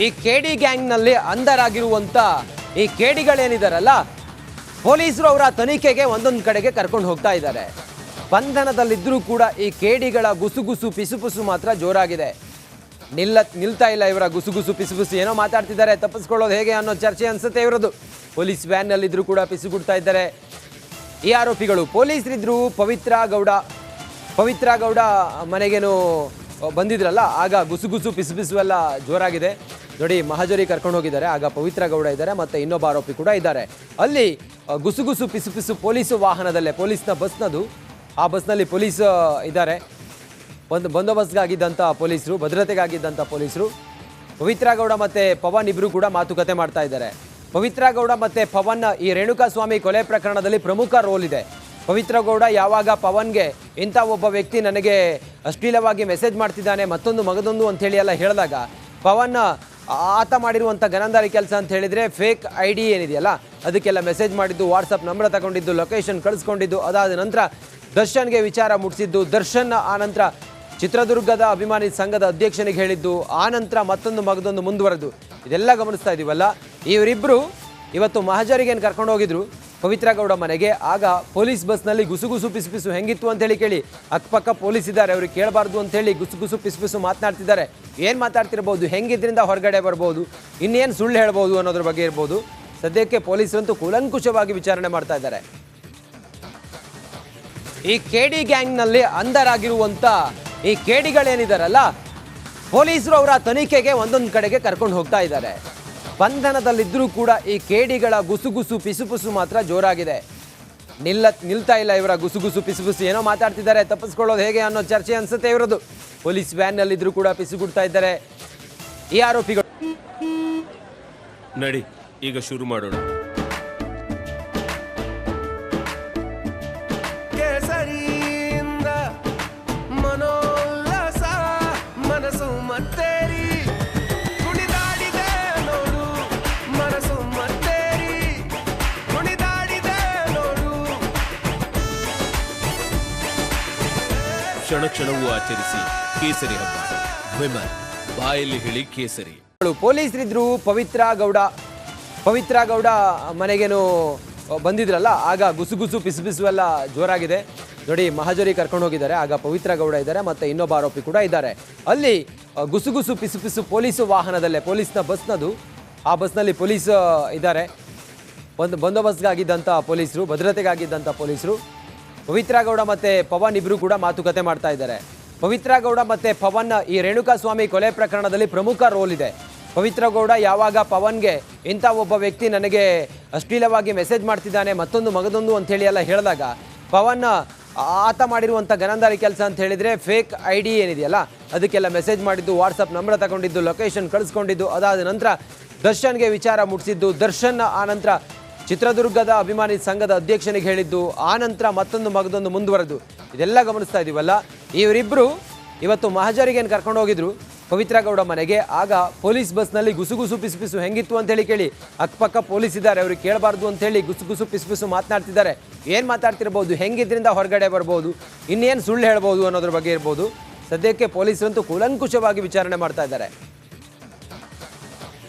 ಈ ಕೇಡಿ ಗ್ಯಾಂಗ್ನಲ್ಲಿ ಅಂಧರಾಗಿರುವಂತ ಈ ಕೇಡಿಗಳೇನಿದಾರಲ್ಲ, ಪೊಲೀಸರು ಅವರ ತನಿಖೆಗೆ ಒಂದೊಂದು ಕಡೆಗೆ ಕರ್ಕೊಂಡು ಹೋಗ್ತಾ ಇದ್ದಾರೆ. ಬಂಧನದಲ್ಲಿದ್ದರೂ ಕೂಡ ಈ ಕೇಡಿಗಳ ಗುಸುಗುಸು ಪಿಸುಪುಸು ಮಾತ್ರ ಜೋರಾಗಿದೆ. ನಿಲ್ತಾ ಇಲ್ಲ ಇವರ ಗುಸುಗುಸು ಪಿಸುಪುಸು. ಏನೋ ಮಾತಾಡ್ತಿದ್ದಾರೆ, ತಪ್ಪಿಸ್ಕೊಳ್ಳೋದು ಹೇಗೆ ಅನ್ನೋ ಚರ್ಚೆ ಅನ್ಸುತ್ತೆ ಇವರದು. ಪೊಲೀಸ್ ವ್ಯಾನ್ನಲ್ಲಿದ್ದರೂ ಕೂಡ ಪಿಸುಗುಡ್ತಾ ಇದ್ದಾರೆ ಈ ಆರೋಪಿಗಳು. ಪೊಲೀಸರಿದ್ರು ಪವಿತ್ರ ಗೌಡ ಮನೆಗೇನು ಬಂದಿದ್ರಲ್ಲ, ಆಗ ಗುಸುಗುಸು ಪಿಸುಪಿಸು ಎಲ್ಲ ಜೋರಾಗಿದೆ. ನೋಡಿ, ಮಹಜರಿ ಕರ್ಕೊಂಡು ಹೋಗಿದ್ದಾರೆ. ಆಗ ಪವಿತ್ರ ಗೌಡ ಇದ್ದಾರೆ, ಮತ್ತು ಇನ್ನೊಬ್ಬ ಆರೋಪಿ ಕೂಡ ಇದ್ದಾರೆ. ಅಲ್ಲಿ ಗುಸುಗುಸು ಪಿಸುಪಿಸು ಪೊಲೀಸ್ ವಾಹನದಲ್ಲೇ, ಪೊಲೀಸ್ನ ಬಸ್ನದು, ಆ ಬಸ್ನಲ್ಲಿ ಪೊಲೀಸ್ ಇದ್ದಾರೆ. ಒಂದು ಬಂದೋಬಸ್ತ್ಗಾಗಿದ್ದಂಥ ಪೊಲೀಸರು, ಭದ್ರತೆಗಾಗಿದ್ದಂಥ ಪೊಲೀಸರು. ಪವಿತ್ರ ಗೌಡ ಮತ್ತು ಪವನ್ ಇಬ್ಬರು ಕೂಡ ಮಾತುಕತೆ ಮಾಡ್ತಾ ಇದ್ದಾರೆ. ಪವಿತ್ರ ಗೌಡ ಮತ್ತು ಪವನ್ ಈ ರೇಣುಕಾಸ್ವಾಮಿ ಕೊಲೆ ಪ್ರಕರಣದಲ್ಲಿ ಪ್ರಮುಖ ರೋಲ್ ಇದೆ. ಪವಿತ್ರ ಗೌಡ ಯಾವಾಗ ಪವನ್ಗೆ ಇಂಥ ಒಬ್ಬ ವ್ಯಕ್ತಿ ನನಗೆ ಅಶ್ಲೀಲವಾಗಿ ಮೆಸೇಜ್ ಮಾಡ್ತಿದ್ದಾನೆ, ಮತ್ತೊಂದು ಮಗದೊಂದು ಅಂಥೇಳಿ ಎಲ್ಲ ಹೇಳಿದಾಗ, ಪವನ್ ಆತ ಮಾಡಿರುವಂಥ ಗನಂದಾರಿ ಕೆಲಸ ಅಂತ ಹೇಳಿದರೆ ಫೇಕ್ ID ಏನಿದೆಯಲ್ಲ, ಅದಕ್ಕೆಲ್ಲ ಮೆಸೇಜ್ ಮಾಡಿದ್ದು, ವಾಟ್ಸಪ್ ನಂಬರ್ ತಗೊಂಡಿದ್ದು, ಲೊಕೇಶನ್ ಕಳಿಸ್ಕೊಂಡಿದ್ದು, ಅದಾದ ನಂತರ ದರ್ಶನ್ಗೆ ವಿಚಾರ ಮುಟ್ಟಿಸಿದ್ದು, ದರ್ಶನ್ ಆನಂತರ ಚಿತ್ರದುರ್ಗದ ಅಭಿಮಾನಿ ಸಂಘದ ಅಧ್ಯಕ್ಷನಿಗೆ ಹೇಳಿದ್ದು, ಆನಂತರ ಮತ್ತೊಂದು ಮಗದೊಂದು ಮುಂದುವರೆದು, ಇದೆಲ್ಲ ಗಮನಿಸ್ತಾ ಇದ್ದೀವಲ್ಲ. ಇವರಿಬ್ಬರು ಇವತ್ತು ಮಹಜರಿಗೇನು ಕರ್ಕೊಂಡು ಹೋಗಿದ್ರು ಪವಿತ್ರ ಗೌಡ ಮನೆಗೆ. ಆಗ ಪೊಲೀಸ್ ಬಸ್ನಲ್ಲಿ ಗುಸುಗುಸು ಪಿಸುಪಿಸು ಹೆಂಗಿತ್ತು ಅಂತೇಳಿ ಕೇಳಿ, ಅಕ್ಕಪಕ್ಕ ಪೊಲೀಸ್ ಇದ್ದಾರೆ, ಅವ್ರಿಗೆ ಕೇಳಬಾರ್ದು ಅಂತೇಳಿ ಗುಸುಗುಸು ಪಿಸುಪಿಸು ಮಾತನಾಡ್ತಿದ್ದಾರೆ. ಏನು ಮಾತಾಡ್ತಿರ್ಬೋದು, ಹೆಂಗಿದ್ರಿಂದ ಹೊರಗಡೆ ಬರ್ಬೋದು, ಇನ್ನೇನು ಸುಳ್ಳು ಹೇಳ್ಬೋದು ಅನ್ನೋದ್ರ ಬಗ್ಗೆ ಇರ್ಬೋದು. ಸದ್ಯಕ್ಕೆ ಪೊಲೀಸರಂತೂ ಕೂಲಂಕುಷವಾಗಿ ವಿಚಾರಣೆ ಮಾಡ್ತಾ ಇದ್ದಾರೆ. ಈ ಕೇಡಿ ಗ್ಯಾಂಗ್ನಲ್ಲಿ ಅಂಧರಾಗಿರುವಂಥ ಈ ಕೇಡಿಗಳೇನಿದಾರಲ್ಲ, ಪೊಲೀಸರು ಅವರ ತನಿಖೆಗೆ ಒಂದೊಂದು ಕಡೆಗೆ ಕರ್ಕೊಂಡು ಹೋಗ್ತಾ ಇದ್ದಾರೆ. ಬಂಧನದಲ್ಲಿದ್ದರೂ ಕೂಡ ಈ ಕೇಡಿಗಳ ಗುಸುಗುಸು ಪಿಸುಪುಸು ಮಾತ್ರ ಜೋರಾಗಿದೆ. ನಿಲ್ತಾ ಇಲ್ಲ ಇವರ ಗುಸುಗುಸು ಪಿಸುಪುಸು. ಏನೋ ಮಾತಾಡ್ತಿದ್ದಾರೆ, ತಪ್ಪಿಸ್ಕೊಳ್ಳೋದು ಹೇಗೆ ಅನ್ನೋ ಚರ್ಚೆ ಅನ್ಸುತ್ತೆ ಇವರದು. ಪೊಲೀಸ್ ವ್ಯಾನ್ನಲ್ಲಿದ್ದರೂ ಕೂಡ ಪಿಸುಗುಡ್ತಾ ಇದ್ದಾರೆ ಈ ಆರೋಪಿಗಳು. ನಡಿ, ಈಗ ಶುರು ಮಾಡೋಣ. ಮನೋಲ್ಲಾಸ ಮನಸ್ಸು ಮತ್ತೇರಿ ಕುಣಿದಾಡಿದೆ ನೋಡು, ಮನಸ್ಸು ಮತ್ತೇರಿ ಕುಣಿದಾಡಿದೆ ನೋಡು. ಕ್ಷಣ ಕ್ಷಣವೂ ಆಚರಿಸಿ ಕೇಸರಿ ಹಬ್ಬ. ವಿಮಲ್ ಬಾಯಲ್ಲಿ ಹೇಳಿ ಕೇಸರಿ. ಪೊಲೀಸರಿದ್ರು ಪವಿತ್ರ ಗೌಡ ಮನೆಗೇನು ಬಂದಿದ್ರಲ್ಲ, ಆಗ ಗುಸುಗುಸು ಪಿಸುಪಿಸು ಎಲ್ಲ ಜೋರಾಗಿದೆ. ನೋಡಿ, ಮಹಜರಿ ಕರ್ಕೊಂಡು ಹೋಗಿದ್ದಾರೆ. ಆಗ ಪವಿತ್ರ ಗೌಡ ಇದ್ದಾರೆ, ಮತ್ತು ಇನ್ನೊಬ್ಬ ಆರೋಪಿ ಕೂಡ ಇದ್ದಾರೆ. ಅಲ್ಲಿ ಗುಸುಗುಸು ಪಿಸುಪಿಸು ಪೊಲೀಸ್ ವಾಹನದಲ್ಲೇ, ಪೊಲೀಸ್ನ ಬಸ್ನದು, ಆ ಬಸ್ನಲ್ಲಿ ಪೊಲೀಸ್ ಇದ್ದಾರೆ. ಒಂದು ಬಂದೋಬಸ್ತ್ಗಾಗಿದ್ದಂಥ ಪೊಲೀಸರು, ಭದ್ರತೆಗಾಗಿದ್ದಂಥ ಪೊಲೀಸರು. ಪವಿತ್ರ ಗೌಡ ಮತ್ತು ಪವನ್ ಇಬ್ಬರು ಕೂಡ ಮಾತುಕತೆ ಮಾಡ್ತಾ ಇದ್ದಾರೆ. ಪವಿತ್ರ ಗೌಡ ಮತ್ತು ಪವನ್ ಈ ರೇಣುಕಾಸ್ವಾಮಿ ಕೊಲೆ ಪ್ರಕರಣದಲ್ಲಿ ಪ್ರಮುಖ ರೋಲ್ ಇದೆ. ಪವಿತ್ರ ಗೌಡ ಯಾವಾಗ ಪವನ್ಗೆ ಇಂಥ ಒಬ್ಬ ವ್ಯಕ್ತಿ ನನಗೆ ಅಶ್ಲೀಲವಾಗಿ ಮೆಸೇಜ್ ಮಾಡ್ತಿದ್ದಾನೆ, ಮತ್ತೊಂದು ಮಗದೊಂದು ಅಂಥೇಳಿ ಎಲ್ಲ ಹೇಳಿದಾಗ, ಪವನ್ ಆತ ಮಾಡಿರುವಂಥ ಗನಂದಾರಿ ಕೆಲಸ ಅಂತ ಹೇಳಿದರೆ ಫೇಕ್ ID ಏನಿದೆಯಲ್ಲ, ಅದಕ್ಕೆಲ್ಲ ಮೆಸೇಜ್ ಮಾಡಿದ್ದು, ವಾಟ್ಸಪ್ ನಂಬರ್ ತಗೊಂಡಿದ್ದು, ಲೊಕೇಶನ್ ಕಳಿಸ್ಕೊಂಡಿದ್ದು, ಅದಾದ ನಂತರ ದರ್ಶನ್ಗೆ ವಿಚಾರ ಮುಟ್ಟಿಸಿದ್ದು, ದರ್ಶನ್ ಆನಂತರ ಚಿತ್ರದುರ್ಗದ ಅಭಿಮಾನಿ ಸಂಘದ ಅಧ್ಯಕ್ಷನಿಗೆ ಹೇಳಿದ್ದು, ಆನಂತರ ಮತ್ತೊಂದು ಮಗದೊಂದು ಮುಂದುವರೆದು, ಇದೆಲ್ಲ ಗಮನಿಸ್ತಾ ಇದ್ದೀವಲ್ಲ. ಇವರಿಬ್ಬರು ಇವತ್ತು ಮಹಜರಿಗೇನು ಕರ್ಕೊಂಡು ಹೋಗಿದ್ರು ಪವಿತ್ರ ಗೌಡ ಮನೆಗೆ. ಆಗ ಪೊಲೀಸ್ ಬಸ್ನಲ್ಲಿ ಗುಸುಗುಸು ಪಿಸುಪಿಸು ಹೆಂಗಿತ್ತು ಅಂತೇಳಿ ಕೇಳಿ, ಅಕ್ಕಪಕ್ಕ ಪೊಲೀಸ್ ಇದ್ದಾರೆ, ಅವ್ರಿಗೆ ಕೇಳಬಾರ್ದು ಅಂತೇಳಿ ಗುಸುಗುಸು ಪಿಸುಪಿಸು ಮಾತನಾಡ್ತಿದ್ದಾರೆ. ಏನು ಮಾತಾಡ್ತಿರ್ಬೋದು, ಹೆಂಗಿದ್ರಿಂದ ಹೊರಗಡೆ ಬರ್ಬೋದು, ಇನ್ನೇನು ಸುಳ್ಳು ಹೇಳ್ಬೋದು ಅನ್ನೋದ್ರ ಬಗ್ಗೆ ಇರ್ಬೋದು. ಸದ್ಯಕ್ಕೆ ಪೊಲೀಸರಂತೂ ಕೂಲಂಕುಷವಾಗಿ ವಿಚಾರಣೆ ಮಾಡ್ತಾ ಇದ್ದಾರೆ.